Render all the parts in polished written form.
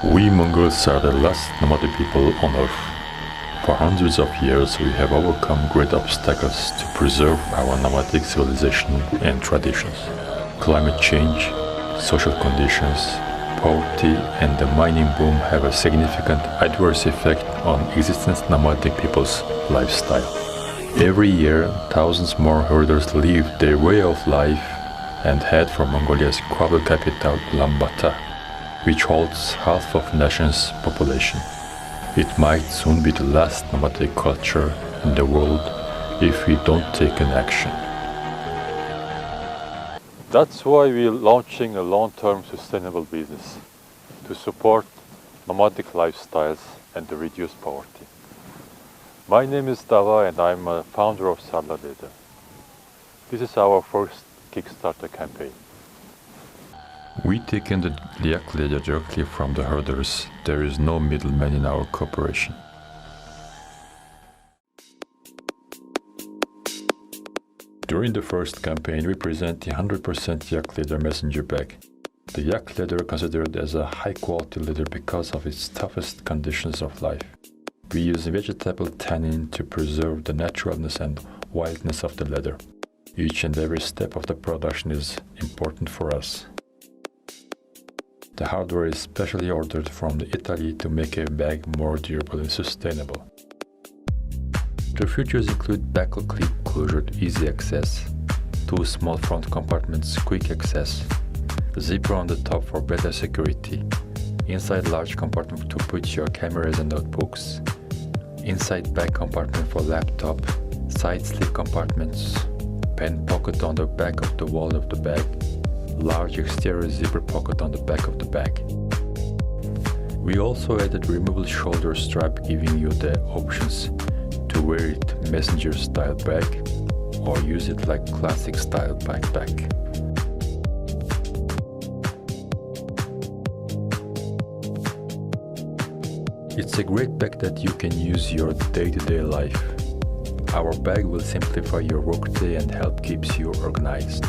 We Mongols are the last nomadic people on Earth. For hundreds of years we have overcome great obstacles to preserve our nomadic civilization and traditions. Climate change, social conditions, poverty and the mining boom have a significant adverse effect on existing nomadic people's lifestyle. Every year, thousands more herders leave their way of life and head for Mongolia's travel capital, Ulaanbaatar, which holds half of the nation's population. It might soon be the last nomadic culture in the world if we don't take an action. That's why we're launching a long-term sustainable business to support nomadic lifestyles and to reduce poverty. My name is Dava and I'm a founder of SARLAG. This is our first Kickstarter campaign. We take in the yak leather directly from the herders. There is no middleman in our cooperation. During the first campaign, we present the 100% yak leather messenger bag. The yak leather considered as a high-quality leather because of its toughest conditions of life. We use vegetable tannin to preserve the naturalness and wildness of the leather. Each and every step of the production is important for us. The hardware is specially ordered from Italy to make a bag more durable and sustainable. The features include buckle clip closure, easy access, 2 small front compartments, quick access, zipper on the top for better security, inside large compartment to put your cameras and notebooks, inside back compartment for laptop, side slip compartments, pen pocket on the back of the wall of the bag, large exterior zipper pocket on the back of the bag. We also added removable shoulder strap, giving you the options to wear it messenger style bag or use it like classic style backpack. It's a great bag that you can use your day-to-day life. Our bag will simplify your workday and help keeps you organized.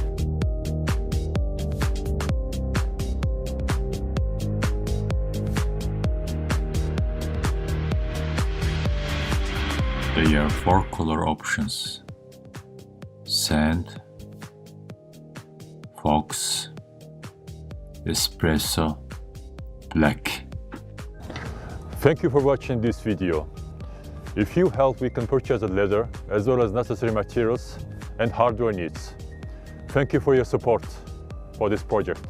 There are 4 color options: sand, fox, espresso, black. Thank you for watching this video. If you help, we can purchase the leather as well as necessary materials and hardware needs. Thank you for your support for this project.